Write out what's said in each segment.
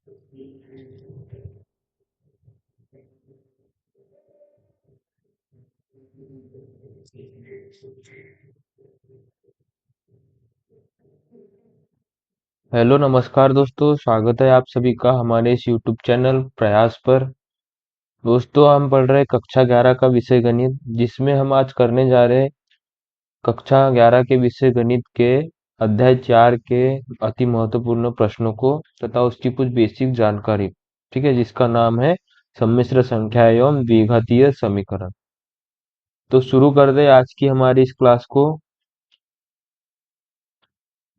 Hello नमस्कार दोस्तों, स्वागत है आप सभी का हमारे इस यूट्यूब चैनल प्रयास पर। दोस्तों, हम पढ़ रहे कक्षा 11 का विषय गणित, जिसमें हम आज करने जा रहे हैं कक्षा 11 के विषय गणित के अध्याय 4 के अति महत्वपूर्ण प्रश्नों को तथा उसकी कुछ बेसिक जानकारी। ठीक है, जिसका नाम है सम्मिश्र संख्या एवं द्विघातीय समीकरण। तो शुरू कर दे आज की हमारी इस क्लास को।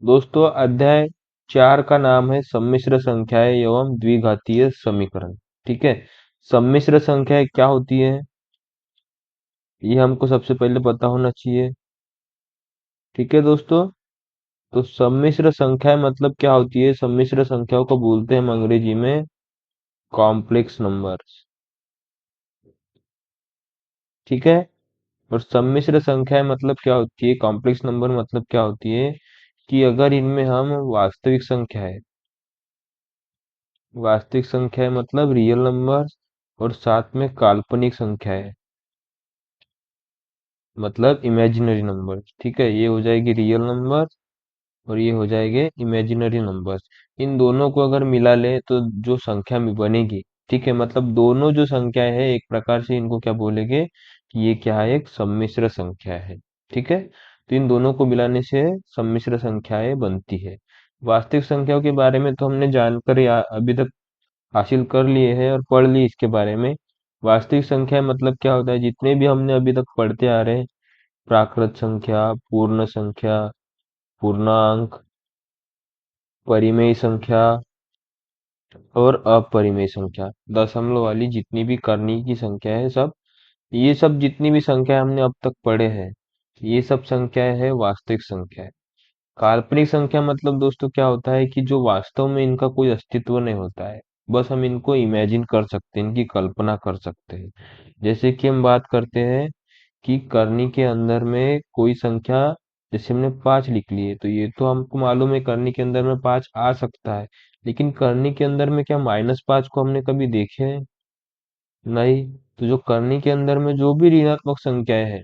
दोस्तों, अध्याय 4 का नाम है सम्मिश्र संख्याएं एवं द्विघातीय समीकरण। ठीक है, सम्मिश्र संख्याएं क्या होती है, ये हमको सबसे पहले पता होना चाहिए। ठीक है दोस्तों, तो सम्मिश्र संख्याएं मतलब क्या होती है? सम्मिश्र संख्याओं को बोलते हैं हम अंग्रेजी में कॉम्प्लेक्स नंबर्स। ठीक है, और सम्मिश्र संख्याएं मतलब क्या होती है, कॉम्प्लेक्स नंबर मतलब क्या होती है कि अगर इनमें हम वास्तविक संख्याएं मतलब रियल नंबर और साथ में काल्पनिक संख्याएं मतलब इमेजिनरी नंबर। ठीक है, ये हो जाएगी रियल नंबर और ये हो जाएंगे इमेजिनरी नंबर्स। इन दोनों को अगर मिला ले तो जो संख्या में बनेगी, ठीक है, मतलब दोनों जो संख्याएं हैं एक प्रकार से इनको क्या बोलेंगे कि ये क्या है, एक सम्मिश्र संख्या है। ठीक है, तो इन दोनों को मिलाने से सम्मिश्र संख्याएं बनती है। वास्तविक संख्याओं के बारे में तो हमने जानकारी अभी तक हासिल कर लिए हैं और पढ़ ली इसके बारे में। वास्तविक संख्या मतलब क्या होता है, जितने भी हमने अभी तक पढ़ते आ रहे हैं, प्राकृत संख्या, पूर्ण संख्या, पूर्णांक, परिमेय संख्या और अपरिमेय संख्या, दशमलव वाली जितनी भी करनी की संख्या है, सब ये सब जितनी भी संख्या हमने अब तक पढ़े हैं, ये सब संख्याएं है वास्तविक संख्या है। काल्पनिक संख्या मतलब दोस्तों क्या होता है कि जो वास्तव में इनका कोई अस्तित्व नहीं होता है, बस हम इनको इमेजिन कर सकते हैं, इनकी कल्पना कर सकते हैं। जैसे कि हम बात करते हैं कि करनी के अंदर में कोई संख्या, जैसे हमने 5 लिख ली है, तो ये तो हमको मालूम है करनी के अंदर में 5 आ सकता है। लेकिन करनी के अंदर में क्या -5 को हमने कभी देखे हैं? नहीं। तो जो करनी के अंदर में जो भी ऋणात्मक संख्याएं हैं,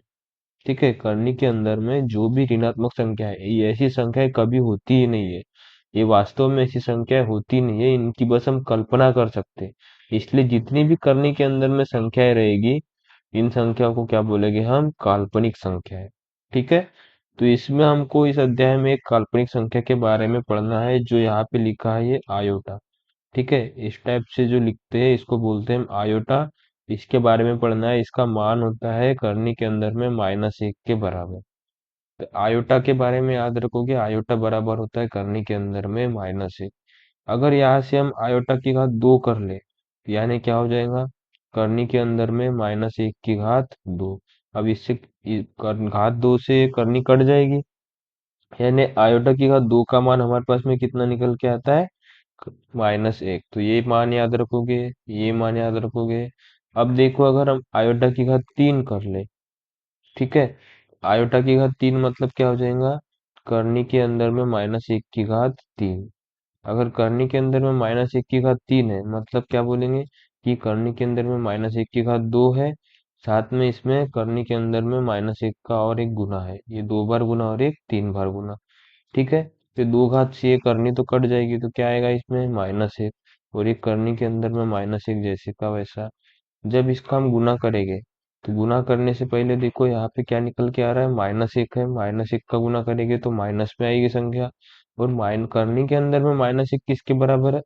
ठीक है, करनी के अंदर में जो भी ऋणात्मक संख्या है, ये ऐसी संख्याएं कभी होती ही नहीं है। ये वास्तव में ऐसी संख्याएं होती नहीं है, इनकी बस हम कल्पना कर सकते हैं। इसलिए जितनी भी करनी के अंदर में संख्याएं रहेगी, इन संख्याओं को क्या बोलेंगे हम? काल्पनिक संख्या है। ठीक है, तो इसमें हमको इस अध्याय में एक काल्पनिक संख्या के बारे में पढ़ना है, जो यहाँ पे लिखा है, ये आयोटा। ठीक है, इस टाइप से जो लिखते हैं इसको बोलते हैं हम आयोटा। इसके बारे में पढ़ना है, इसका मान होता है करनी के अंदर में -1 के बराबर। तो आयोटा के बारे में याद रखोगे, आयोटा बराबर होता है करनी के अंदर में -1। अगर यहाँ से हम आयोटा की घात 2 कर ले, यानी क्या हो जाएगा, करनी के अंदर में -1 की घात 2। अब इससे घात 2 से करनी कट जाएगी, यानी आयोटा की घात 2 का मान हमारे पास में कितना निकल के आता है? -1। तो ये मान याद रखोगे, ये मान याद रखोगे। अब देखो, अगर हम आयोटा की घात 3 कर ले, ठीक है, आयोटा की घात 3 मतलब क्या हो जाएगा, करनी के अंदर में -1 की घात 3। अगर करनी के अंदर में -1 की घात 3 है, मतलब क्या बोलेंगे कि करनी के अंदर में -1 की घात 2 है, साथ में इसमें करनी के अंदर में -1 का और एक गुना है, ये 2 बार गुना और एक 3 बार गुना। ठीक है, फिर 2 घात से ये करनी तो कट जाएगी, तो क्या आएगा इसमें? -1। और एक करनी के अंदर में -1 जैसे का वैसा। जब इसका हम गुना करेंगे, तो गुना करने से पहले देखो यहाँ पे क्या निकल के आ रहा है, -1 है, -1 का गुना करेंगे तो माइनस में आएगी संख्या। और माइन करनी के अंदर में -1 किसके बराबर है?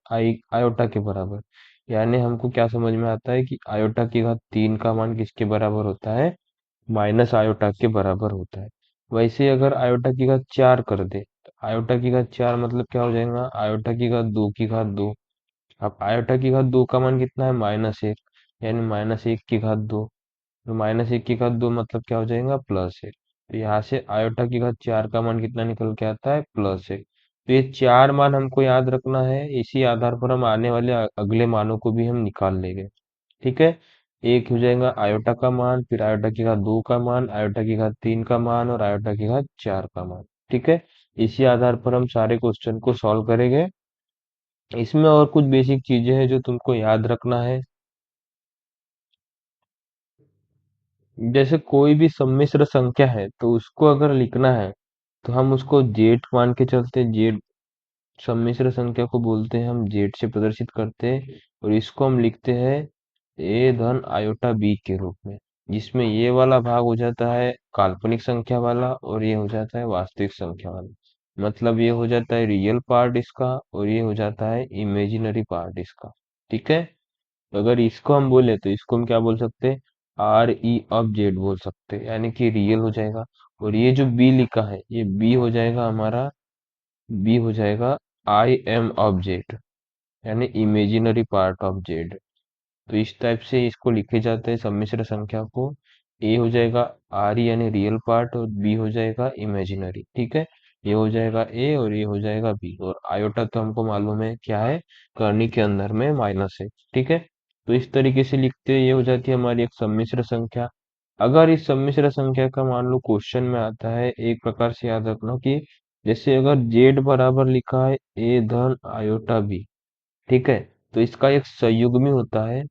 आयोटा के बराबर। यानी हमको क्या समझ में आता है कि आयोटा की घात 3 का मान किसके बराबर होता है? माइनस आयोटा के बराबर होता है। वैसे ही अगर आयोटा की घात 4 कर दे, तो आयोटा की घात 4 मतलब क्या हो जाएगा, आयोटा की घात 2 की घात 2। अब आयोटा की घात 2 का मान कितना है? -1, यानी -1 की घात 2। तो -1 की घात 2 मतलब क्या हो जाएगा? +1। तो यहाँ से आयोटा की घात 4 का मान कितना निकल के आता है? +1। तो ये 4 मान हमको याद रखना है, इसी आधार पर हम आने वाले अगले मानों को भी हम निकाल लेंगे। ठीक है, एक हो जाएगा आयोटा का मान, फिर आयोटा की घात 2 का मान, आयोटा की घात 3 का मान और आयोटा की घात 4 का मान। ठीक है, इसी आधार पर हम सारे क्वेश्चन को सॉल्व करेंगे। इसमें और कुछ बेसिक चीजें हैं जो तुमको याद रखना है। जैसे कोई भी सम्मिश्र संख्या है तो उसको अगर लिखना है तो हम उसको जेड मान के चलते हैं। जेड सम्मिश्र संख्या को बोलते हैं, हम जेड से प्रदर्शित करते हैं। और इसको हम लिखते हैं ए धन आयोटा बी के रूप में, जिसमें ये वाला भाग हो जाता है काल्पनिक संख्या वाला और ये हो जाता है वास्तविक संख्या वाला। मतलब ये हो जाता है रियल पार्ट इसका और ये हो जाता है इमेजिनरी पार्ट इसका। ठीक है। अगर इसको हम बोले तो इसको हम क्या बोल सकते हैं, आर ई ऑफ जेड बोल सकते हैं, यानी कि रियल हो जाएगा। और ये जो बी लिखा है ये बी हो जाएगा हमारा, बी हो जाएगा आई एम ऑफ जेड, यानी इमेजिनरी पार्ट ऑफ जेड। तो इस टाइप से इसको लिखे जाते हैं सम्मिश्र संख्या को। ए हो जाएगा आर यानी रियल पार्ट और बी हो जाएगा इमेजिनरी। ठीक है। ये हो जाएगा ए और ये हो जाएगा बी। और आयोटा तो हमको मालूम है क्या है, करनी के अंदर में माइनस है। ठीक है। तो इस तरीके से लिखते हैं, ये हो जाती है हमारी एक सम्मिश्र संख्या। अगर इस सम्मिश्र संख्या का मान लो क्वेश्चन में आता है, एक प्रकार से याद रखना कि जैसे अगर जेड बराबर लिखा है ए धन आयोटा बी, ठीक है, तो इसका एक संयुग्मी होता है।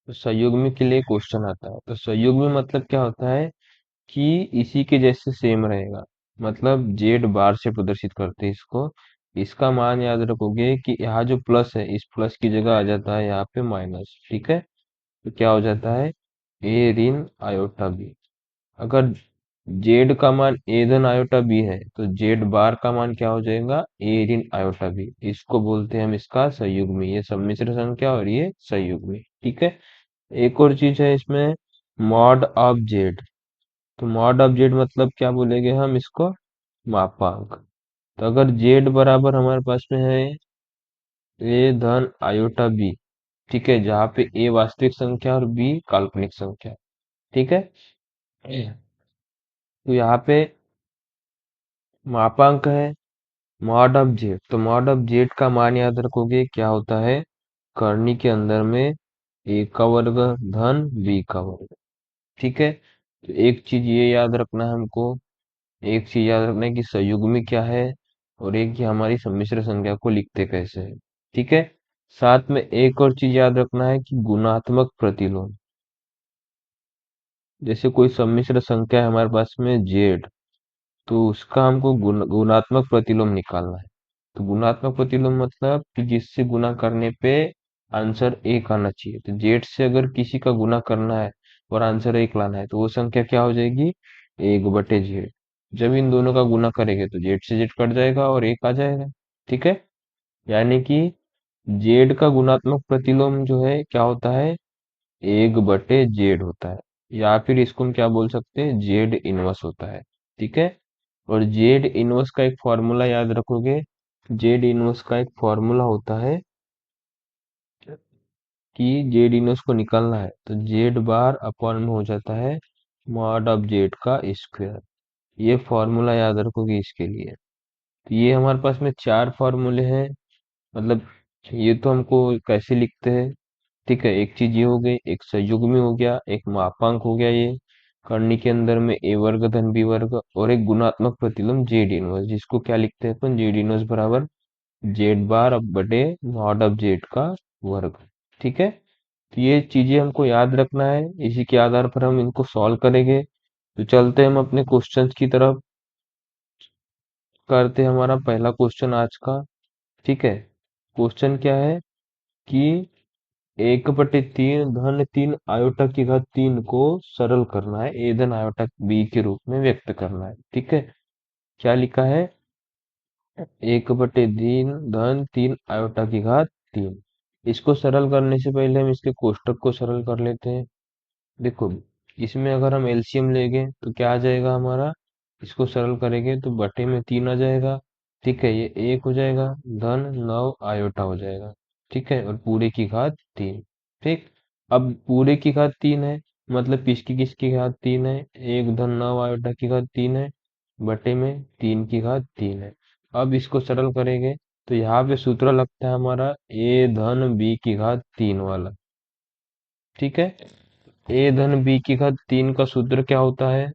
तो संयुग्मी के लिए क्वेश्चन आता है, तो संयुग्मी मतलब क्या होता है कि इसी के जैसे सेम रहेगा। मतलब जेड बार से प्रदर्शित करते हैं इसको। इसका मान याद रखोगे कि यहाँ जो प्लस है इस प्लस की जगह आ जाता है यहाँ पे माइनस। ठीक है। तो क्या हो जाता है ए ऋण आयोटा बी। अगर जेड का मान ए धन आयोटा बी है तो जेड बार का मान क्या हो जाएगा, ए ऋण आयोटा बी। इसको बोलते हैं हम इसका संयुग्मी। ये सम्मिश्र संख्या और ये संयुग्मी। ठीक है। एक और चीज है इसमें, मॉड ऑफ जेड। तो मॉड ऑफ जेड मतलब क्या बोलेंगे हम इसको, मापांक। तो अगर जेड बराबर हमारे पास में है ए धन आयोटा बी, ठीक है, जहाँ पे ए वास्तविक संख्या और बी काल्पनिक संख्या। ठीक है। तो यहाँ पे मापांक है मॉड ऑफ जेड। तो मॉड ऑफ जेड का मान याद रखोगे क्या होता है, करनी के अंदर में ए का वर्ग धन बी का वर्ग। ठीक है। तो एक चीज ये याद रखना है हमको, एक चीज याद रखना है कि संयुग्मी क्या है और एक कि हमारी सम्मिश्र संख्या को लिखते कैसे है। ठीक है। साथ में एक और चीज याद रखना है कि गुणात्मक प्रतिलोम। जैसे कोई सम्मिश्र संख्या है हमारे पास में जेड, तो उसका हमको गुणात्मक प्रतिलोम निकालना है। तो गुणात्मक प्रतिलोम मतलब कि जिससे गुना करने पे आंसर एक आना चाहिए। तो जेड से अगर किसी का गुना करना है और आंसर एक लाना है तो वो संख्या क्या हो जाएगी, एक बटे जेड। जब इन दोनों का गुना करेंगे तो जेड से जेड कट जाएगा और एक आ जाएगा। ठीक है। यानी कि जेड का गुणात्मक प्रतिलोम जो है क्या होता है, एक बटे जेड होता है। या फिर इसको हम क्या बोल सकते हैं, जेड इनवर्स होता है। ठीक है। और जेड इनवर्स का एक फॉर्मूला याद रखोगे, जेड इनवर्स का एक फॉर्मूला होता है कि जेड इनवर्स को निकालना है तो जेड बार अपॉन में हो जाता है मॉड ऑफ जेड का स्क्वायर। ये फॉर्मूला याद रखोगे इसके लिए। तो ये हमारे पास में चार फॉर्मूले हैं। मतलब ये तो हमको कैसे लिखते हैं। ठीक है। एक चीज ये हो गई, एक संयुग्मी हो गया, एक मापांक हो गया ये करनी के अंदर में ए वर्ग धन बी वर्ग, और एक गुणात्मक प्रतिलोम जेड इनवर्स, जिसको क्या लिखते हैं अपन, जेड इनवर्स बराबर जेड बार अब बटे नॉट ऑफ जेड का वर्ग। ठीक है। तो ये चीजें हमको याद रखना है, इसी के आधार पर हम इनको सॉल्व करेंगे। तो चलते हैं हम अपने क्वेश्चंस की तरफ, करते हैं हमारा पहला क्वेश्चन आज का। ठीक है। क्वेश्चन क्या है कि एक बटे तीन धन तीन आयोटा की घात तीन को सरल करना है, ए धन आयोटा बी के रूप में व्यक्त करना है। ठीक है। क्या लिखा है, एक बटे तीन धन तीन आयोटा की घात तीन। इसको सरल करने से पहले हम इसके कोष्टक को सरल कर लेते हैं। देखो, इसमें अगर हम एलसीएम लेंगे तो क्या आ जाएगा हमारा, इसको सरल करेंगे तो बटे में तीन आ जाएगा। ठीक है। ये एक हो जाएगा, धन नौ आयोटा हो जाएगा। ठीक है। और पूरे की घात तीन। ठीक। अब पूरे की घात तीन है, मतलब किसकी किसकी घात तीन है, एक धन नौ आयोटा की घात तीन है बटे में तीन की घात तीन है। अब इसको सरल करेंगे तो यहाँ पे सूत्र लगता है हमारा ए धन बी की घात तीन वाला। ठीक है। ए धन बी की घात तीन का सूत्र क्या होता है,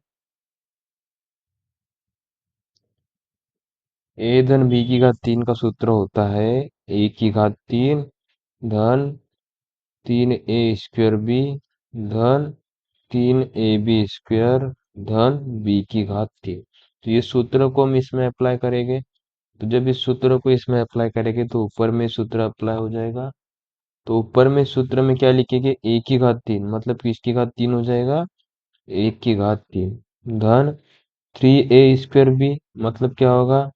ए धन बी की घात तीन का सूत्र होता है ए की घात तीन धन तीन ए स्क्वायर बी धन तीन ए बी स्क्वायर धन बी की घात तीन। तो ये सूत्र को हम इसमें अप्लाई करेंगे। तो जब इस सूत्र को इसमें अप्लाई करेंगे तो ऊपर में सूत्र अप्लाई हो जाएगा। तो ऊपर में सूत्र में क्या लिखेंगे, ए की घात तीन मतलब किसकी घात तीन हो जाएगा, एक की घात तीन धन थ्री ए स्क्वायर बी मतलब क्या होगा,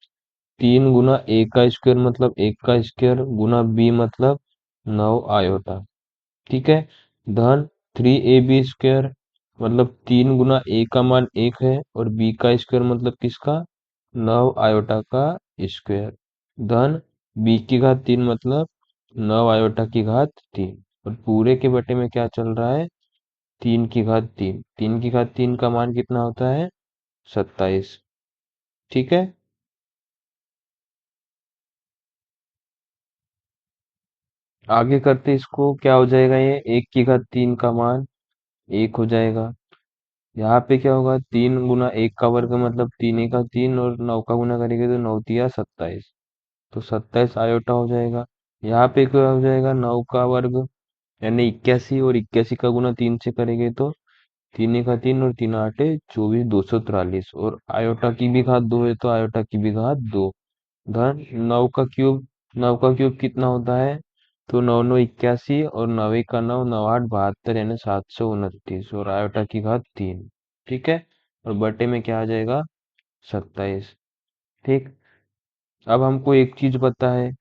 तीन गुना ए का स्क्वायर मतलब एक का स्क्वायर गुना बी मतलब नौ आयोटा। ठीक है। धन थ्री ए बी स्क्वायर मतलब तीन गुना ए का मान एक है और बी का स्क्वायर मतलब किसका, नौ आयोटा का स्क्वायर। धन बी की घात तीन मतलब नौ आयोटा की घात तीन और पूरे के बटे में क्या चल रहा है, तीन की घात तीन। तीन की घात तीन का मान कितना होता है, 27। ठीक है। आगे करते इसको, क्या हो जाएगा, ये एक की घात तीन का मान एक हो जाएगा। यहाँ पे क्या होगा, तीन गुना एक का वर्ग मतलब तीन एक का तीन और नौ का गुना करेंगे तो नौ तिया 27। तो 27 आयोटा हो जाएगा। यहाँ पे क्या हो जाएगा, नौ का वर्ग यानी 81 और 81 का गुना तीन से करेंगे तो तीन एक का तीन और तीन आठे 24 243 और आयोटा की भी घात दो है तो आयोटा की भी घात दो धन नौ का क्यूब। नौ का क्यूब कितना होता है, तो नौ नौ 81 और नौ एक का नौ नौ आठ 72 यानी 729 और आयोटा की घात तीन। ठीक है। और बटे में क्या आ जाएगा, 27। ठीक। अब हमको एक चीज पता है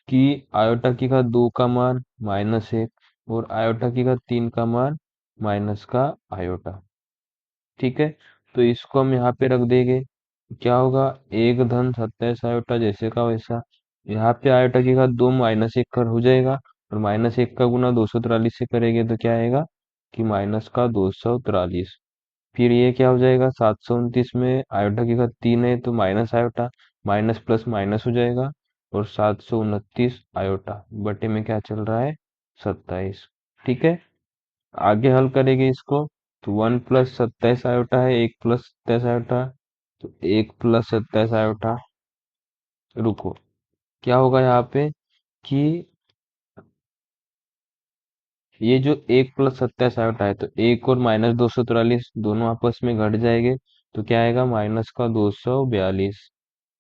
कि आयोटा की घात दो का मान -1 और आयोटा की घात तीन का मान माइनस का आयोटा। ठीक है। तो इसको हम यहाँ पे रख देंगे। क्या होगा, एक धन 27 आयोटा जैसे का वैसा। यहाँ पे आयोटा की घात दो -1 कर हो जाएगा और -1 का गुना 243 से करेंगे तो क्या आएगा कि माइनस का 243। फिर ये क्या हो जाएगा, 729 में आयोटा की घात तीन है तो minus iota, minus plus minus हो जाएगा और 729 आयोटा बटे में क्या चल रहा है, 27। ठीक है। आगे हल करेंगे इसको। तो 1 + 27 आयोटा है, 1 + 27 आयोटा, तो 1 + 27 आयोटा। रुको, क्या होगा यहाँ पे कि ये जो 1 + 27 आयोटा है तो एक और -243 दोनों आपस में घट जाएंगे तो क्या आएगा, माइनस का 242।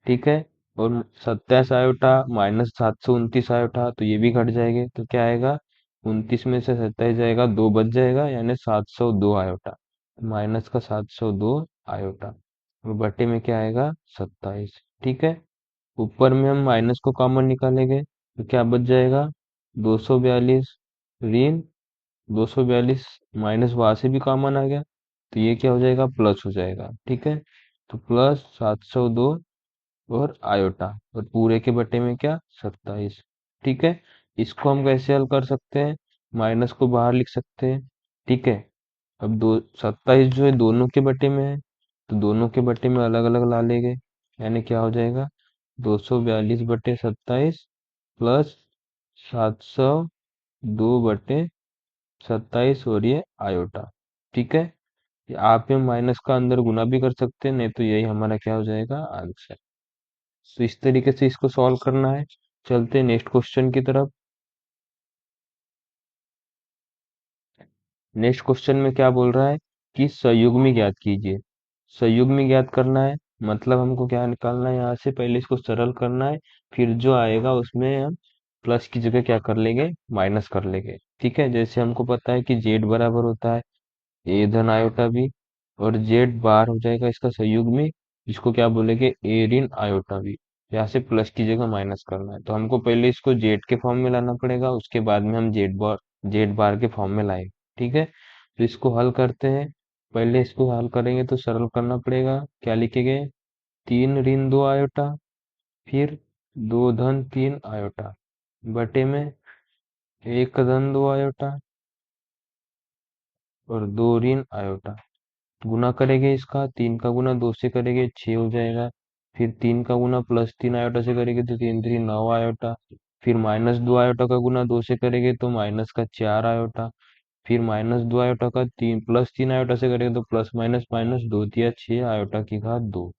ठीक है। और 27 आयोटा -729 आयोटा तो ये भी घट जाएंगे तो क्या आएगा, 29 में से 27 जाएगा, दो बच जाएगा यानी 702 आयोटा। माइनस का 702 आयोटा और बटे में क्या आएगा, 27। ठीक है। ऊपर में हम माइनस को कॉमन निकालेंगे तो क्या बच जाएगा, 242 ऋण 242 माइनस वहां से भी कॉमन आ गया तो ये क्या हो जाएगा, प्लस हो जाएगा। ठीक है। तो प्लस 702 और आयोटा और पूरे के बटे में क्या, 27। ठीक है। इसको हम कैसे हल कर सकते हैं, माइनस को बाहर लिख सकते हैं। ठीक है। अब दो 27 जो है दोनों के बटे में है तो दोनों के बटे में अलग अलग ला लेंगे यानी क्या हो जाएगा, 242/27 प्लस 702/27 और ये आयोटा। ठीक है। ये आप में माइनस का अंदर गुना भी कर सकते हैं, नहीं तो यही हमारा क्या हो जाएगा, आंसर। तो इस तरीके से इसको सॉल्व करना है। चलते हैं नेक्स्ट क्वेश्चन की तरफ। नेक्स्ट क्वेश्चन में क्या बोल रहा है कि संयुग्मी ज्ञात कीजिए। संयुग्मी ज्ञात करना है मतलब हमको क्या निकालना है, यहाँ से पहले इसको सरल करना है, फिर जो आएगा उसमें हम प्लस की जगह क्या कर लेंगे, माइनस कर लेंगे। ठीक है। जैसे हमको पता है कि जेड बराबर होता है ए धन आयोटा बी और जेड बार हो जाएगा इसका संयुग्मी, इसको क्या बोलेंगे, ए ऋण आयोटा बी। यहाँ से प्लस की जगह माइनस करना है तो हमको पहले इसको जेड के फॉर्म में लाना पड़ेगा, उसके बाद में हम जेड बार के फॉर्म में लाएंगे। ठीक है। तो इसको हल करते हैं। पहले इसको हल करेंगे तो सरल करना पड़ेगा, क्या लिखेंगे, तीन ऋण दो आयोटा फिर दो धन तीन आयोटा बटे में एक धन दो आयोटा और दो ऋण आयोटा। गुना करेंगे इसका, तीन का गुना दो से करेंगे 6 हो जाएगा। फिर तीन का गुना प्लस तीन आयोटा से करेंगे तो तीन तीन 9 आयोटा। फिर -2 आयोटा का गुना दो से करेंगे तो माइनस का 4 आयोटा। फिर -2 आयोटा का तीन प्लस तीन आयोटा से करेंगे तो प्लस माइनस माइनस दो तिया 6 आयोटा की घात दो।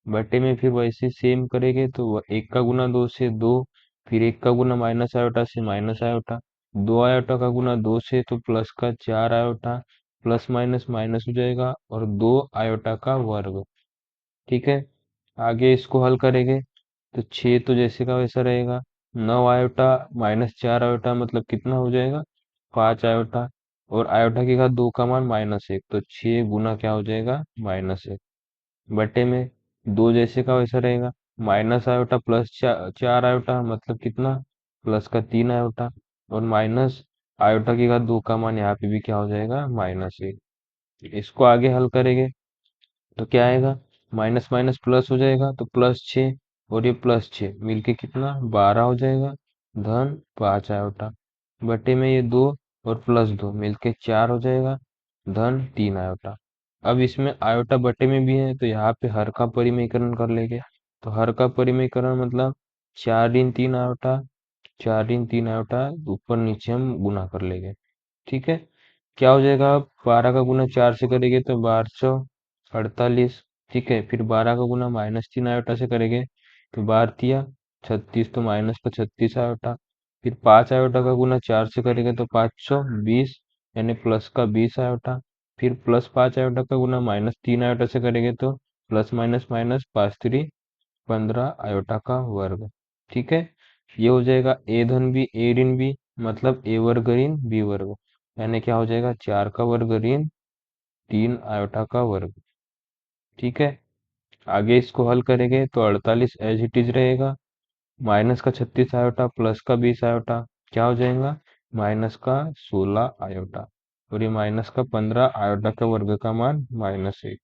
बटे में फिर वैसे सेम करेंगे तो एक का गुना दो से दो, फिर एक का गुना माइनस आयोटा से माइनस आयोटा, दो आयोटा का गुना दो से तो प्लस का चार आयोटा, प्लस माइनस माइनस हो जाएगा और दो आयोटा का वर्ग। ठीक है, आगे इसको हल करेंगे तो छः तो जैसे का वैसा रहेगा, नौ आयोटा माइनस चार आयोटा मतलब कितना हो जाएगा, पाँच आयोटा, और आयोटा के घात दो का मान माइनस एक, तो छः गुना क्या हो जाएगा माइनस एक, बटे में दो जैसे का वैसा रहेगा, माइनस आयोटा प्लस चार आयोटा मतलब कितना, प्लस का तीन आयोटा, और माइनस आयोटा के घात दो का मान यहाँ पे भी क्या हो जाएगा माइनस एक। इसको आगे हल करेंगे तो क्या आएगा, माइनस माइनस प्लस हो जाएगा तो प्लस छ, और ये प्लस छ मिलके कितना बारह हो जाएगा, धन पाँच आयोटा, बटे में ये दो और प्लस दो मिलके चार हो जाएगा, धन तीन आयोटा। अब इसमें आयोटा बटे में भी है तो यहाँ पे हर का परिमेयकरण कर लेंगे, तो हर का परिमेयकरण मतलब चार इन तीन आयोटा, चार इन तीन आयोटा, ऊपर नीचे हम गुना कर लेंगे। ठीक है, क्या हो जाएगा, अब बारह का गुना चार से करेंगे तो बारह सौ अड़तालीस। ठीक है, फिर बारह का गुना माइनस तीन आयोटा से करेंगे तो बारह तिया छत्तीस, तो माइनस का छत्तीस आयोटा, फिर पाँच आयोटा का गुना चार से करेंगे तो पाँच सौ बीस, यानी प्लस का बीस आयोटा, फिर प्लस पाँच आयोटा का गुना माइनस तीन आयोटा से करेंगे तो प्लस माइनस माइनस पाँच तिरी पंद्रह आयोटा का वर्ग। ठीक है, ये हो जाएगा ए धन बी ए ऋण बी, मतलब ए वर्ग ऋण बी वर्ग, यानी क्या हो जाएगा चार का वर्ग ऋण तीन आयोटा का वर्ग। ठीक है, आगे इसको हल करेंगे तो अड़तालीस एज इट इज रहेगा, माइनस का छत्तीस आयोटा प्लस का बीस आयोटा क्या हो जाएगा, माइनस का सोलह आयोटा, और ये माइनस का पंद्रह आयोटा का वर्ग का मान माइनस एक।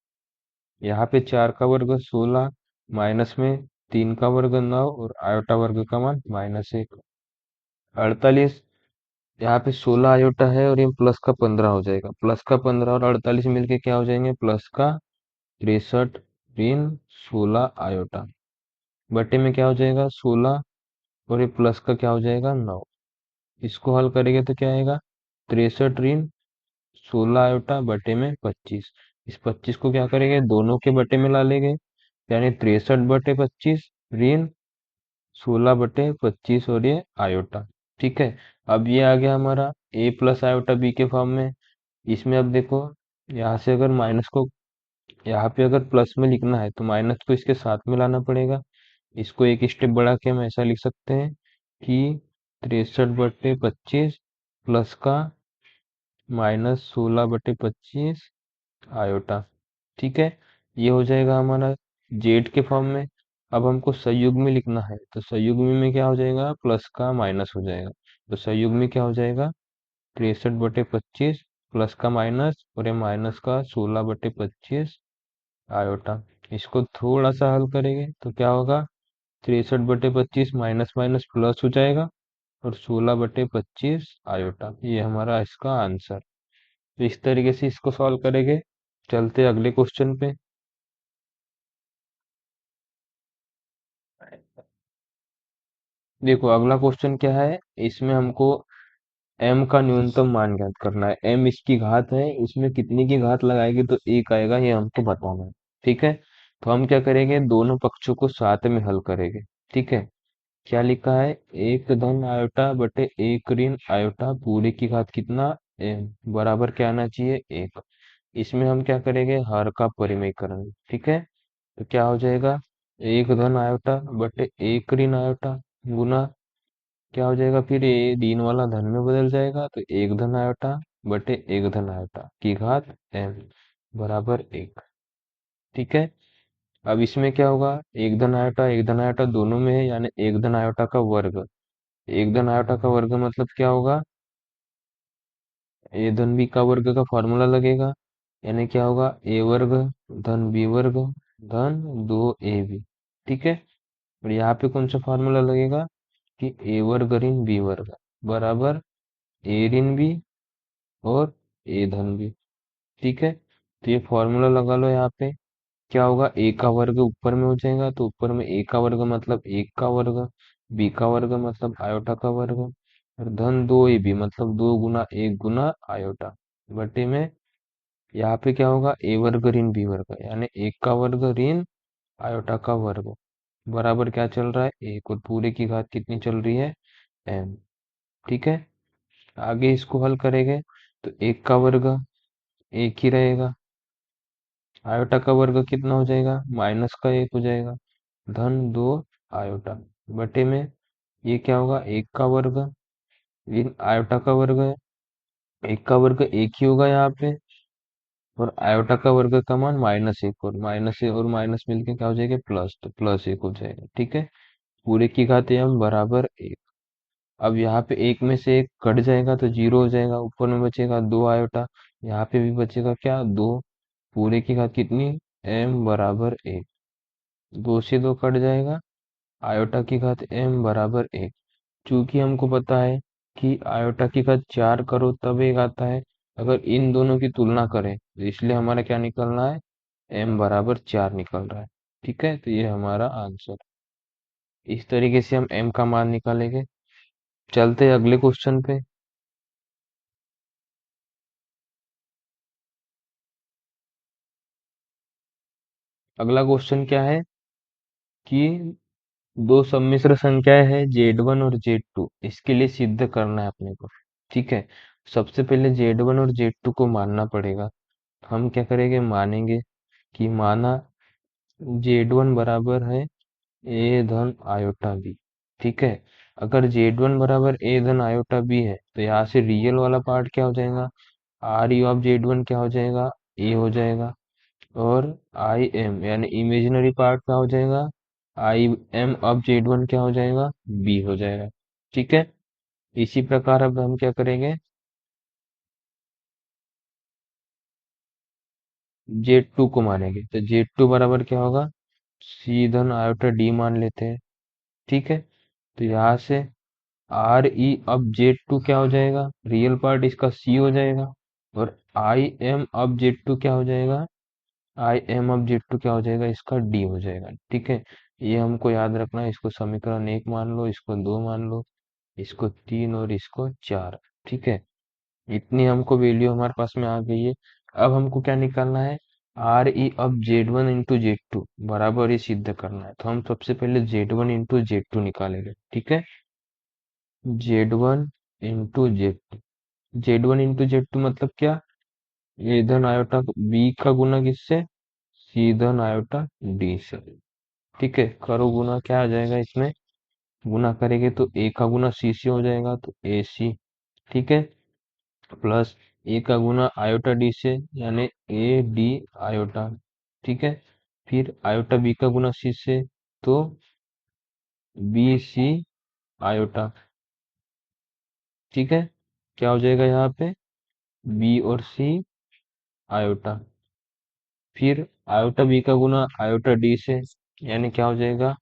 यहाँ पे चार का वर्ग सोलह, माइनस में तीन का वर्ग नौ, और आयोटा वर्ग का मान माइनस एक। अड़तालीस, यहाँ पे सोलह आयोटा है और ये प्लस का पंद्रह हो जाएगा, प्लस का पंद्रह और अड़तालीस मिलके क्या हो जाएंगे, प्लस का तिरसठ ऋण सोलह आयोटा, बटे में क्या हो जाएगा सोलह, और ये प्लस का क्या हो जाएगा नौ। इसको हल करेंगे तो क्या आएगा, तिरसठ ऋण सोलह आयोटा बटे में पच्चीस। इस पच्चीस को क्या करेंगे, दोनों के बटे में ला लेंगे, यानी तिरसठ बटे पच्चीस ऋण सोलह बटे पच्चीस, और ये आयोटा। ठीक है, अब ये आ गया हमारा ए प्लस आयोटा बी के फॉर्म में। इसमें अब देखो, यहाँ से अगर माइनस को यहाँ पे अगर प्लस में लिखना है तो माइनस को इसके साथ में लाना पड़ेगा। इसको एक स्टेप बढ़ा के हम ऐसा लिख सकते हैं कि तिरसठ बटे पच्चीस प्लस का माइनस सोलह बटे पच्चीस आयोटा। ठीक है, ये हो जाएगा हमारा जेड के फॉर्म में। अब हमको संयुग्म में लिखना है तो संयुग्म में क्या हो जाएगा, प्लस का माइनस हो जाएगा, तो संयुग्म में क्या हो जाएगा, तिरसठ बटे पच्चीस प्लस का माइनस, और ये माइनस का सोलह बटे पच्चीस आयोटा। इसको थोड़ा सा हल करेंगे तो क्या होगा, तिरसठ बटे पच्चीस माइनस माइनस प्लस हो जाएगा, और सोलह बटे पच्चीस आयोटा, ये हमारा इसका आंसर। तो इस तरीके से इसको सॉल्व करेंगे। चलते अगले क्वेश्चन पे। देखो अगला क्वेश्चन क्या है, इसमें हमको m का न्यूनतम मान ज्ञात करना है। m इसकी घात है, इसमें कितनी की घात लगाएगी तो एक आएगा, ये हमको बताना है। ठीक है, तो हम क्या करेंगे, दोनों पक्षों को साथ में हल करेंगे। ठीक है, क्या लिखा है, एक धन आयोटा बटे एक ऋण आयोटा पूरे की घात कितना m, बराबर क्या आना चाहिए एक। इसमें हम क्या करेंगे, हर का परिमेयकरण। ठीक है, तो क्या हो जाएगा, एक धन आयोटा बटे एक ऋण आयोटा गुना क्या हो जाएगा, फिर ये ऋण वाला धन में बदल जाएगा तो एक धन आयोटा बटे एक धन आयोटा की घात m बराबर एक। ठीक है, अब इसमें क्या होगा, एक धन आयोटा दोनों में है, यानी एक धन आयोटा का वर्ग। एक धन आयोटा का वर्ग मतलब क्या होगा, ए धन बी का वर्ग का फॉर्मूला लगेगा, यानी क्या होगा, ए वर्ग धन बी वर्ग धन दो ए बी। ठीक है, और यहाँ पे कौन सा फॉर्मूला लगेगा कि ए वर्ग ऋण बी वर्ग बराबर ए ऋण बी और ए धन बी। ठीक है, तो ये फॉर्मूला लगा लो यहाँ पे। क्या होगा, ए का वर्ग ऊपर में हो जाएगा तो ऊपर में ए का वर्ग मतलब एक का वर्ग, बी का वर्ग मतलब आयोटा का वर्ग, और धन दो ए बी मतलब दो गुना एक गुना आयोटा, बटे में यहाँ पे क्या होगा, ए वर्ग ऋण बी वर्ग, यानी एक का वर्ग ऋण आयोटा का वर्ग बराबर क्या चल रहा है, एक, और पूरे की घात कितनी चल रही है, एम। ठीक है, आगे इसको हल करेंगे तो एक का वर्ग एक ही रहेगा, आयोटा का वर्ग कितना हो जाएगा, माइनस का एक हो जाएगा, धन दो आयोटा बटे में ये क्या होगा, एक का वर्ग, इन आयोटा का वर्ग है, एक का वर्ग एक ही होगा यहाँ पे, और आयोटा का वर्ग का मान -1, और माइनस और माइनस मिलके क्या हो जाएगा, प्लस, तो +1 हो जाएगा। ठीक है, पूरे की घात m बराबर एक। अब यहाँ पे एक में से एक कट जाएगा तो 0 हो जाएगा, ऊपर में बचेगा 2 आयोटा, यहाँ पे भी बचेगा क्या, 2, पूरे की घात कितनी, m बराबर एक, 2 से 2 कट जाएगा, आयोटा की घात m बराबर एक। चूंकि हमको पता है कि आयोटा की घात 4 करो तब एक आता है, अगर इन दोनों की तुलना करें तो इसलिए हमारा क्या निकलना है, m बराबर 4 निकल रहा है। ठीक है, तो ये हमारा आंसर। इस तरीके से हम m का मान निकालेंगे। चलते हैं अगले क्वेश्चन पे। अगला क्वेश्चन क्या है कि दो सम्मिश्र संख्याएं हैं Z1 और Z2, इसके लिए सिद्ध करना है अपने को। ठीक है, सबसे पहले Z1 और Z2 को मानना पड़ेगा। हम क्या करेंगे, मानेंगे कि माना Z1 बराबर है ए धन आयोटा बी। ठीक है, अगर Z1 बराबर ए धन आयोटा बी है तो यहाँ से रियल वाला पार्ट क्या हो जाएगा, आर ई ऑफ Z1 क्या हो जाएगा, ए हो जाएगा, और आई एम यानी इमेजिनरी पार्ट क्या हो जाएगा, आई एम ऑफ Z1 क्या हो जाएगा, बी हो जाएगा। ठीक है, इसी प्रकार अब हम क्या करेंगे, Z2 को मानेंगे तो Z2 बराबर क्या होगा, सी धन आयोटा डी मान लेते हैं। ठीक है, तो यहाँ से आर ई अब Z2 क्या हो जाएगा, रियल पार्ट इसका सी हो जाएगा, और आई एम अब Z2 क्या हो जाएगा, आई एम अब Z2 क्या हो जाएगा, इसका डी हो जाएगा। ठीक है, ये हमको याद रखना है, इसको समीकरण एक मान लो, इसको दो मान लो, इसको तीन और इसको चार। ठीक है, इतनी हमको वैल्यू हमारे पास में आ गई है। अब हमको क्या निकालना है, आर ई अब Z1 इंटू Z2 बराबर ही सिद्ध करना है, तो हम सबसे पहले Z1 इंटू Z2 निकालेंगे। ठीक है, Z1 into Z1 into Z2 मतलब क्या, ए धन आयोटा बी का गुना किससे, सी धन आयोटा डी से। ठीक है, करो गुना, क्या आ जाएगा इसमें, गुना करेंगे तो ए का गुना सी से हो जाएगा तो ए सी। ठीक है, प्लस ए का गुना आयोटा डी से यानी ए डी आयोटा। ठीक है, फिर आयोटा बी का गुना सी से तो बी सी आयोटा। ठीक है, क्या हो जाएगा यहाँ पे, बी और सी आयोटा, फिर आयोटा बी का गुना आयोटा डी से यानी क्या हो जाएगा,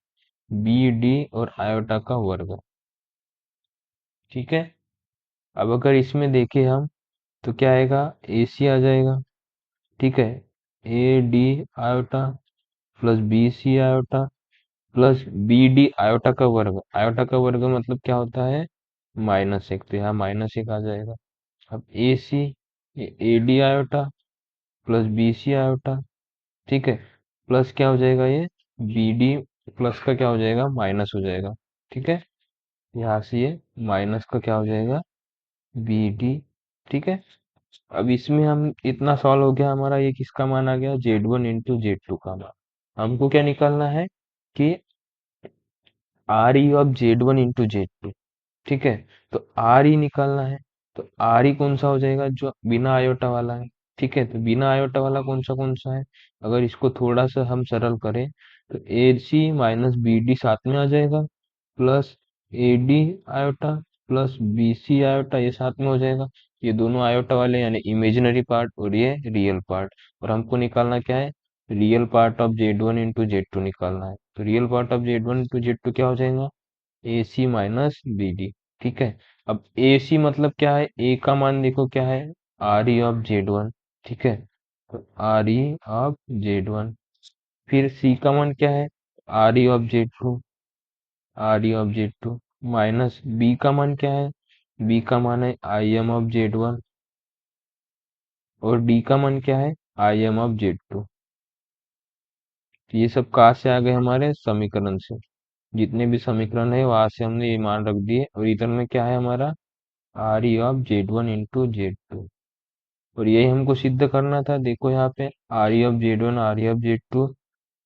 बी डी और आयोटा का वर्ग। ठीक है, अब अगर इसमें देखें हम तो क्या आएगा, ए सी आ जाएगा। ठीक है, A D iota plus B C iota plus B D iota का वर्ग, आयोटा का वर्ग मतलब क्या होता है, -1, तो यहाँ -1 आ जाएगा। अब A C A D iota plus B C iota. ठीक है, प्लस क्या हो जाएगा ये, बी डी, प्लस का क्या हो जाएगा, माइनस हो जाएगा। ठीक है, यहाँ से ये माइनस का क्या हो जाएगा, बी डी। ठीक है, अब इसमें हम इतना सॉल्व हो गया, हमारा ये किसका मान आ गया, Z1 इंटू Z2 का मान। हमको क्या निकालना है कि are E of Z1 into Z2। ठीक है, तो आर ई निकालना है, तो आर ई कौन सा हो जाएगा, जो बिना आयोटा वाला है। ठीक है, तो बिना आयोटा वाला कौन सा है, अगर इसको थोड़ा सा हम सरल करें तो A C minus B D साथ में आ जाएगा, plus A D iota plus B C iota ये साथ में हो जाएगा। ये दोनों आयोटा वाले यानी इमेजिनरी पार्ट, और ये रियल पार्ट, और हमको निकालना क्या है, real part of Z1 into Z2 निकालना है। तो real part of Z1 into Z2 क्या हो जाएगा, ए सी माइनस बी डी। ठीक है, अब ए सी मतलब क्या है, ए का मान देखो क्या है, आर ई ऑफ Z1। ठीक है, तो आर ई ऑफ Z1, फिर सी का मान क्या है, R E of Z2, R E of Z2 minus B का मान क्या है, बी का मान है आई एम ऑफ Z1, और डी का मान क्या है, आई एम ऑफ Z2। तो ये सब कहाँ से आ गए, हमारे समीकरण से। जितने भी समीकरण है वहां से हमने ये मान रख दिए, और इधर में क्या है हमारा, are E of Z 1 into Z 2। और यही हमको सिद्ध करना था। देखो यहाँ पे are E of Z 1 are E of Z 2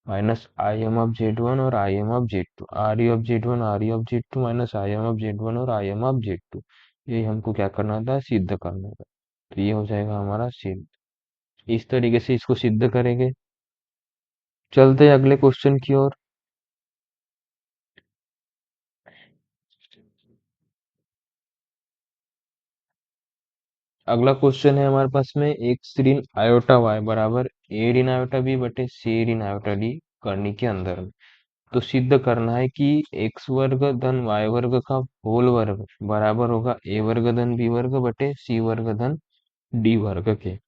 minus I am of Z 1 और I am of Z 2, are E of Z 1 are E of Z 2 minus I am of Z 1 और आई एम ऑफ जेड 2। यही हमको क्या करना था, सिद्ध करना था। तो ये हो जाएगा हमारा सिद्ध। इस तरीके से इसको सिद्ध करेंगे। चलते हैं अगले क्वेश्चन की ओर। अगला क्वेश्चन है हमारे पास में, एक ऋण आयोटा वाई बराबर ए ऋण आयोटा बी बटे सी ऋण आयोटा डी करने के अंदर में। तो सिद्ध करना है कि एक्स वर्ग धन वाई वर्ग का होल वर्ग बराबर होगा ए वर्ग धन बी वर्ग बटे सी वर्ग धन डी वर्ग के।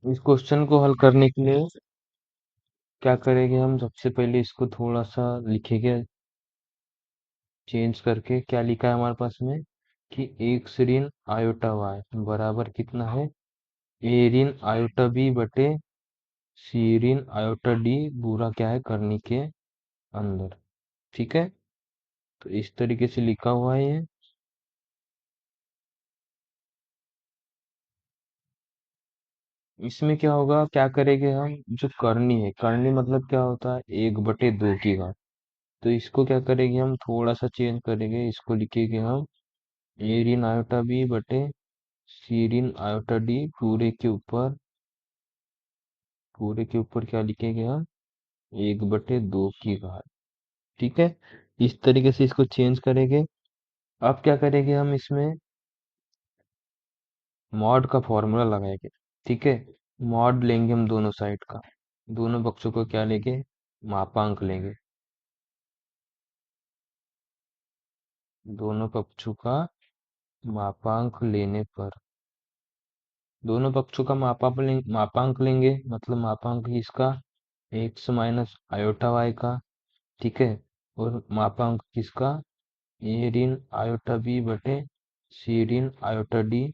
इस क्वेश्चन को हल करने के लिए क्या करेंगे, हम सबसे पहले इसको थोड़ा सा लिखेंगे चेंज करके। क्या लिखा है हमारे पास में कि एक ऋण आयोटा वाई बराबर कितना है, ए ऋण आयोटा बी बटे सी ऋण आयोटा डी पूरा क्या है करनी के अंदर। ठीक है, तो इस तरीके से लिखा हुआ है ये। इसमें क्या होगा, क्या करेंगे हम, जो करनी है, करनी मतलब क्या होता है, 1/2 की घात। तो इसको क्या करेंगे, हम थोड़ा सा चेंज करेंगे, इसको लिखेंगे हम ए ऋण आयोटा बी बटे सी ऋण आयोटा डी पूरे के ऊपर क्या लिखेंगे हम, 1/2 की घात। ठीक है, इस तरीके से इसको चेंज करेंगे। अब क्या करेंगे, हम इसमें मॉड का फॉर्मूला लगाएंगे। ठीक है, मॉड लेंगे हम दोनों साइड का, दोनों पक्षों को क्या लेंगे, मापांक लेंगे। दोनों पक्षों का मापांक लेने पर, दोनों पक्षों का मापांक लेंगे, मतलब मापांक किसका, एक्स माइनस आयोटा वाई का। ठीक है, और मापांक किसका, ए ऋण आयोटा बी बटे सी ऋण आयोटा डी।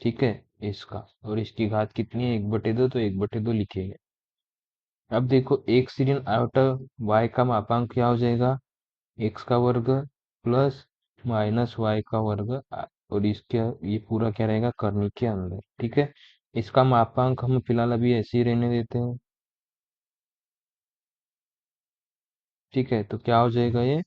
ठीक है, इसका, और इसकी घात कितनी है, 1/2, तो 1/2 लिखेंगे। अब देखो, एक ऋण आयोटा वाई का मापांक क्या हो जाएगा, एक्स का वर्ग प्लस माइनस वाई का वर्ग और इसके ये पूरा क्या रहेगा करनी के अंदर। ठीक है, इसका मापांक हम फिलहाल अभी ऐसे ही रहने देते हैं। ठीक है, तो क्या हो जाएगा ये,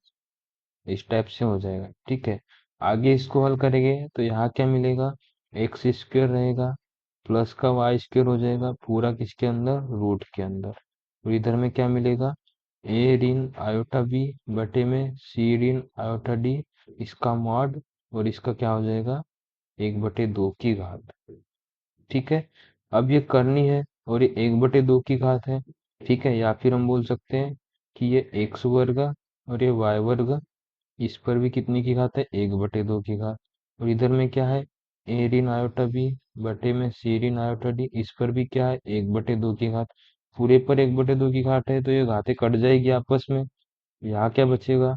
इस टाइप से हो जाएगा। ठीक है, आगे इसको हल करेंगे तो यहाँ क्या मिलेगा, एक्स स्क्वेयर रहेगा प्लस का वाई स्क्वेयर हो जाएगा पूरा किसके अंदर, रूट के अंदर। और इधर में क्या मिलेगा, ए ऋण आयोटा बी बटे में सी ऋण आयोटा डी, इसका मॉड, और इसका क्या हो जाएगा, 1/2 की घात। ठीक है, अब ये करनी है और ये 1/2 की घात है। ठीक है, या फिर हम बोल सकते हैं कि ये एक्स वर्ग और ये वाई वर्ग, इस पर भी कितनी की घात है, 1/2 की घात। और इधर में क्या है, ए ऋण आयोटा बी बटे में सी ऋण आयोटा डी, इस पर भी क्या है, 1/2 की घात। पूरे पर 1/2 की घात है तो ये घातें कट जाएगी आपस में। यहाँ क्या बचेगा,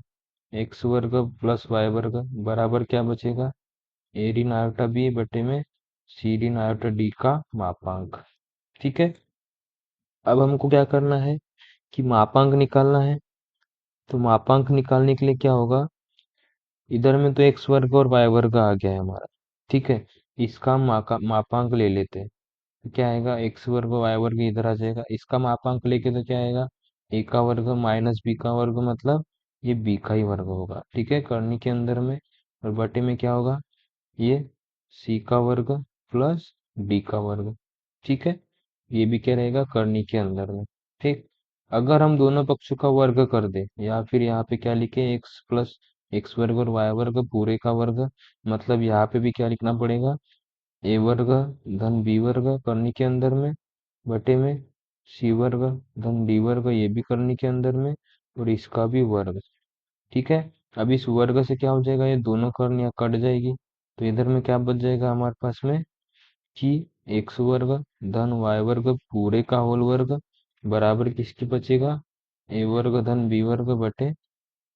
एक्स वर्ग प्लस वाई वर्ग बराबर क्या बचेगा, ए ऋण आयोटा बी बटे में सी ऋण आयोटा डी का मापांक। ठीक है, अब हमको क्या करना है कि मापांक निकालना है। तो मापांक निकालने के लिए क्या होगा, इधर में तो एक्स वर्ग और वाई वर्ग आ गया है हमारा। ठीक है, इसका मापांक ले लेते हैं। तो क्या आएगा, एक्स वर्ग वाई वर्ग इधर आ जाएगा, इसका मापांक लेके तो क्या आएगा, ए का वर्ग माइनस बी का वर्ग, मतलब ये बी का ही वर्ग होगा। ठीक है, करनी के अंदर में, और बटे में क्या होगा, ये सी का वर्ग प्लस डी का वर्ग। ठीक है, ये भी क्या रहेगा करनी के अंदर में। ठीक, अगर हम दोनों पक्षों का वर्ग कर दे, या फिर यहाँ पे क्या लिखे, एक्स प्लस एक्स वर्ग और वाई वर्ग पूरे का वर्ग, मतलब यहाँ पे भी क्या लिखना पड़ेगा, ए वर्ग धन बी वर्ग करनी के अंदर में बटे में सी वर्ग धन डी वर्ग, ये भी करनी के अंदर में, और इसका भी वर्ग। ठीक है, अब इस वर्ग से क्या हो जाएगा, ये दोनों कर्ण कट जाएगी। तो इधर में क्या बच जाएगा हमारे पास में कि एक्स वर्ग धन वाई वर्ग पूरे का होल वर्ग बराबर किसके बचेगा, ए वर्ग धन बी वर्ग बटे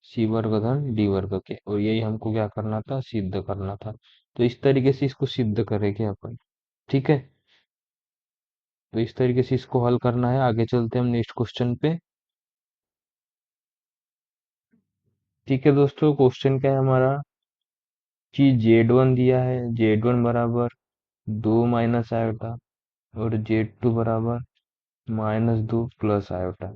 सी वर्ग धन डी वर्ग के। और यही हमको क्या करना था, सिद्ध करना था। तो इस तरीके से इसको सिद्ध करेंगे अपन। ठीक है, तो इस तरीके से इसको हल करना है। आगे चलते हैं हम नेक्स्ट क्वेश्चन पे। ठीक है दोस्तों, क्वेश्चन क्या है हमारा कि Z1 दिया है, Z1 बराबर 2 - आयोटा और Z2 बराबर -2 + आयोटा।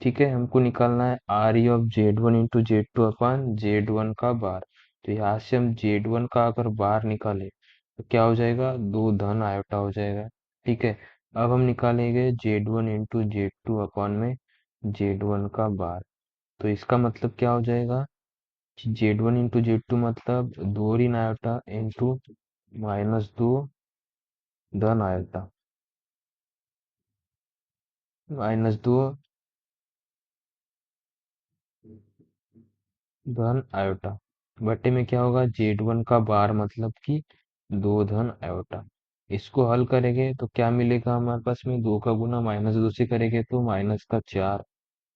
ठीक है, हमको निकालना है RE(Z1 × Z2 अपान Z1 का बार। तो यहाँ से हम Z1 का अगर बार निकाले तो क्या हो जाएगा, 2 धन आयोटा हो जाएगा। ठीक है, अब हम निकालेंगे Z1 × Z2 अपान में Z1 का बार। तो इसका मतलब क्या हो जाएगा, Z1 × Z2 मतलब 2 ऋण आयोटा इंटू -2 धन आयोटा, -2 धन आयोटा बटे में क्या होगा, Z1 का बार मतलब कि 2 धन आयोटा। इसको हल करेंगे तो क्या मिलेगा हमारे पास में, 2 का गुना -2 से करेंगे तो -4,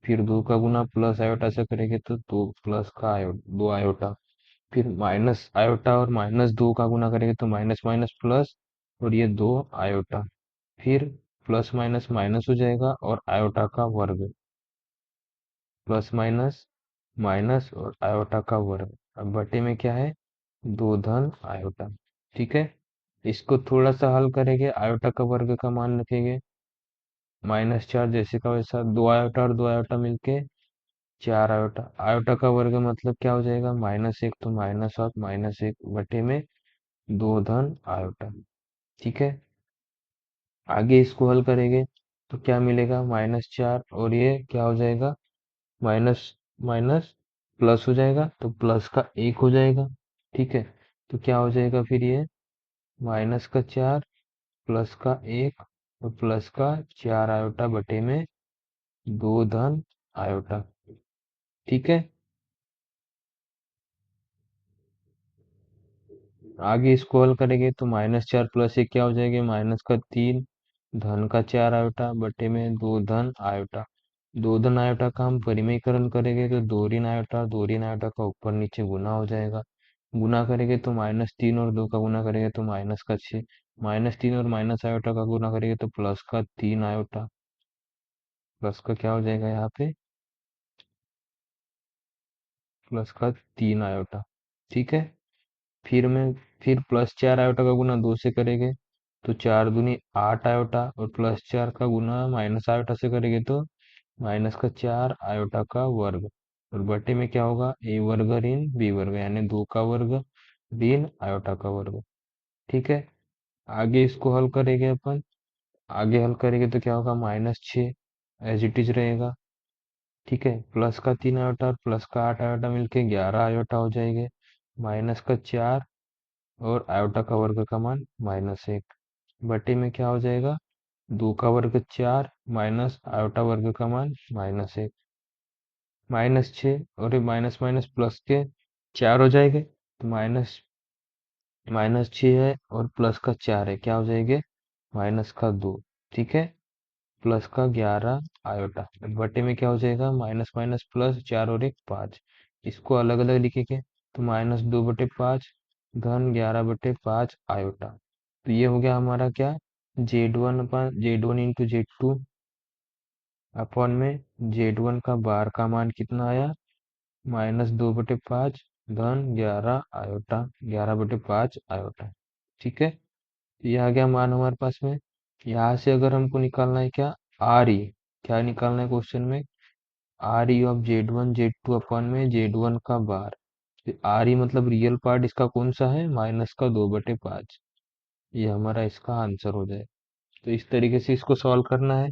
फिर 2 का गुना प्लस आयोटा से करेंगे तो 2 आयोटा, फिर माइनस आयोटा और -2 का गुना करेंगे तो माइनस माइनस प्लस, और ये 2 आयोटा, फिर प्लस माइनस माइनस हो जाएगा और आयोटा का वर्ग, प्लस माइनस माइनस और आयोटा का वर्ग। अब बटे में क्या है, 2 धन आयोटा। ठीक है, इसको थोड़ा सा हल करेंगे, आयोटा का वर्ग का मान रखेंगे -4, जैसे का वैसा 2 आयोटा और 2 आयोटा मिलके 4 आयोटा। आयोटा का वर्ग मतलब क्या हो जाएगा, -1, तो माइनस और -1 बटे में 2 धन आयोटा। ठीक है, आगे इसको हल करेंगे तो क्या मिलेगा, -4 और ये क्या हो जाएगा, माइनस माइनस प्लस हो जाएगा तो प्लस का 1 हो जाएगा। ठीक है, तो क्या हो जाएगा फिर ये -4 प्लस का 1 और प्लस का 4 आयोटा बटे में 2 धन आयोटा। ठीक है, आगे इसको हल करेंगे तो -4 प्लस 1 क्या हो जाएगा, -3 धन का 4 आयोटा बटे में 2 धन आयोटा। 2 धन आयोटा का हम परिमेयकरण करेंगे तो 2 ऋण आयोटा, 2 ऋण आयोटा का ऊपर नीचे गुना हो जाएगा। गुना करेंगे तो -3 और 2 का गुना करेंगे तो -6, -3 और माइनस आयोटा का गुना करेंगे तो प्लस का 3 आयोटा, प्लस का क्या हो जाएगा यहाँ पे, प्लस का 3 आयोटा। ठीक है, फिर में फिर +4 आयोटा का गुना 2 से करेंगे तो 4 दूनी 8 आयोटा, और +4 का गुना माइनस आयोटा से करेंगे तो -4 आयोटा का वर्ग, और बटे में क्या होगा, A वर्ग ऋण B वर्ग, यानी 2 का वर्ग ऋण आयोटा का वर्ग। ठीक है, आगे इसको हल करेंगे अपन। आगे हल करेंगे तो क्या होगा, -6 एज इट इज रहेगा। ठीक है, प्लस का 3 आयोटा और प्लस का 8 आयोटा मिलके 11 आयोटा हो जाएंगे, माइनस का 4 और आयोटा का वर्ग का मान -1 बटे में क्या हो जाएगा, 2 का वर्ग 4 माइनस आयोटा वर्ग का मान -1, -6 और ये माइनस माइनस प्लस के 4 हो जाएंगे, तो माइनस -6 है और प्लस का 4 है, क्या हो जाएंगे, -2। ठीक है, प्लस का 11 आयोटा बटे में क्या हो जाएगा, माइनस माइनस प्लस 4 और 1 5। इसको अलग अलग लिखेंगे तो -2/5 धन 11/5 आयोटा। तो ये हो गया हमारा क्या, Z1 × Z2 अपॉन में Z1 का बार का मान कितना आया, -2/5 धन 11 आयोटा, 11/5 आयोटा। ठीक है, तो ये आ गया मान हमारे पास में। यहाँ से अगर हमको निकालना है क्या, RE, क्या निकालना है क्वेश्चन में, RE(Z1 Z2 अपॉन में Z1 का बार। RE मतलब रियल पार्ट इसका कौन सा है, माइनस का 2/5। ये हमारा इसका आंसर हो जाए। तो इस तरीके से इसको सॉल्व करना है।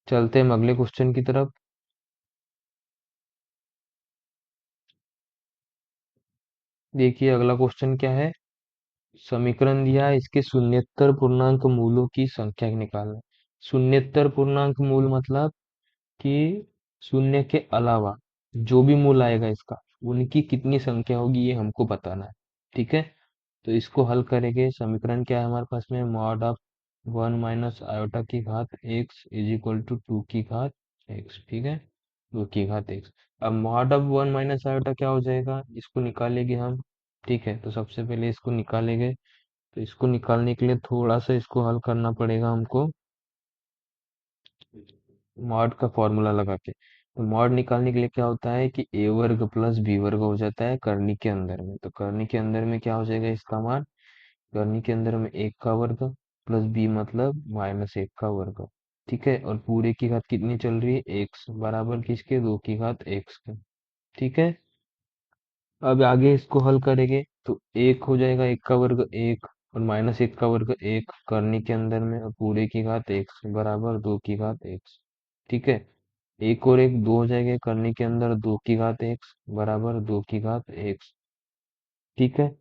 चलते हैं हम अगले क्वेश्चन की तरफ। देखिए अगला क्वेश्चन क्या है, समीकरण दिया है, इसके शून्येतर पूर्णांक मूलों की संख्या निकालना है। शून्येतर पूर्णांक मूल मतलब कि शून्य के अलावा जो भी मूल आएगा इसका, उनकी कितनी संख्या होगी ये हमको बताना है। ठीक है, तो इसको हल करेंगे। समीकरण क्या है हमारे पास में, मॉड ऑफ 1 - आयोटा की घात x = 2 की घात x। ठीक है, 2 की घात x। अब मॉड ऑफ 1 - आयोटा क्या हो जाएगा, इसको निकालेंगे हम। ठीक है, तो सबसे पहले इसको निकालेंगे तो इसको निकालने के लिए थोड़ा सा इसको हल करना पड़ेगा हमको, मॉड का फॉर्मूला लगा के। तो मॉड निकालने के लिए क्या होता है कि ए वर्ग प्लस बी वर्ग हो जाता है करनी के अंदर में। तो करनी के अंदर में क्या हो जाएगा इसका मान, करनी के अंदर में एक का वर्ग प्लस बी मतलब माइनस एक का वर्ग। ठीक है, और पूरे की घात कितनी चल रही है, एक्स बराबर किसके, दो की घात एक्स के। ठीक है, अब आगे इसको हल करेंगे तो एक हो जाएगा एक का वर्ग एक, और माइनस एक का वर्ग एक करनी के अंदर में, और पूरे की घात एक्स बराबर दो की घात एक्स। ठीक है, एक और एक दो हो जाएगा करनी के अंदर, दो की घात एक्स बराबर दो की घात एक्स। ठीक है,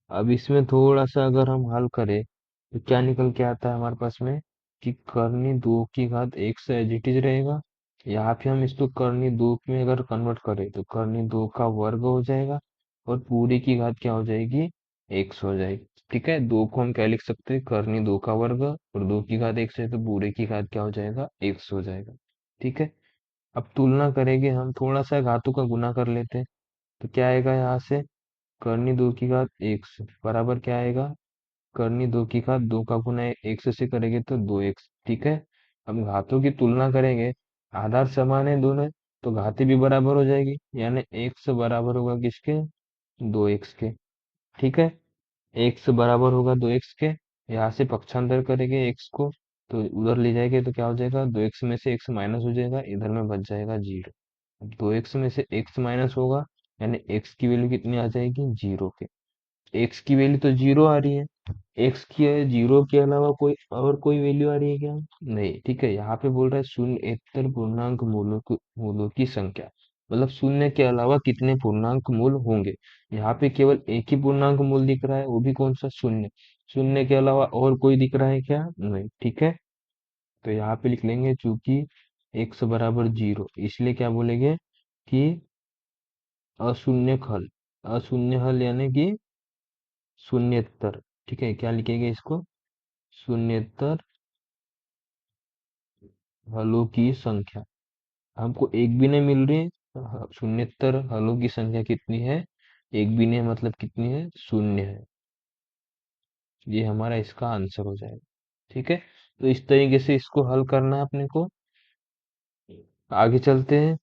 अब इसमें थोड़ा सा अगर हम हल करें तो क्या निकल के आता है हमारे पास में कि करनी दो की घात एक से एज इट इज रहेगा। यहाँ पे हम इसको करनी दो में अगर कन्वर्ट करें तो करनी दो का वर्ग हो जाएगा, और पूरी की घात क्या हो जाएगी, एक्स हो जाएगी। ठीक है, दो को हम क्या लिख सकते हैं, करनी दो का वर्ग, और दो की घात एक्स है तो पूरे की घात क्या हो जाएगा, एक्स हो जाएगा। ठीक है, अब तुलना करेंगे हम, थोड़ा सा घातों का गुना कर लेते हैं। तो क्या आएगा यहाँ से, करनी दो की घात एक से बराबर क्या आएगा, करनी दो की घात दो का गुना एक से करेंगे तो दो एक्स। ठीक है, हम घातों की तुलना करेंगे, आधार समान है दोनों, तो घातें भी बराबर हो जाएगी, यानी एक्स बराबर होगा किसके, दो एक्स के। ठीक है, एक्स बराबर होगा दो एक्स के, यहाँ से पक्षांतर करेंगे एक्स को, तो उधर ले जाएंगे तो क्या हो जाएगा, दो एक्स में से एक्स माइनस हो जाएगा, इधर में बच जाएगा जीरो। अब दो एक्स में से एक्स माइनस होगा, यानी एक्स की वैल्यू कितनी आ जाएगी, जीरो के। एक्स की वैल्यू तो जीरो आ रही है, एक्स की जीरो के अलावा कोई और कोई वैल्यू आ रही है क्या, नहीं। ठीक है, यहाँ पे बोल रहा है शून्येतर पूर्णांक मूलों की संख्या, मतलब शून्य के अलावा कितने पूर्णांक मूल होंगे। यहाँ पे केवल एक ही पूर्णांक मूल दिख रहा है, वो भी कौन सा, शून्य। शून्य के अलावा और कोई दिख रहा है क्या, नहीं। ठीक है, तो यहाँ पे लिख लेंगे चूंकि एक्स बराबर जीरो, इसलिए क्या बोलेंगे कि अशून्य हल, अशून्य हल यानी कि शून्येतर। ठीक है, क्या लिखेंगे इसको, शून्येतर हलों की संख्या। हमको एक भी नहीं मिल रही है, शून्येतर हलों की संख्या कितनी है, एक भी नहीं मतलब कितनी है, शून्य है। ये हमारा इसका आंसर हो जाएगा। ठीक है, तो इस तरीके से इसको हल करना है अपने को। आगे चलते हैं।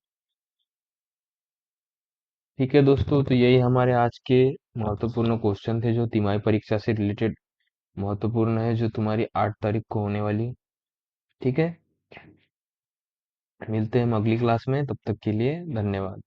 ठीक है दोस्तों, तो यही हमारे आज के महत्वपूर्ण क्वेश्चन थे जो तिमाही परीक्षा से रिलेटेड महत्वपूर्ण है, जो तुम्हारी 8 तारीख को होने वाली है। ठीक है, मिलते हैं हम अगली क्लास में, तब तक के लिए धन्यवाद।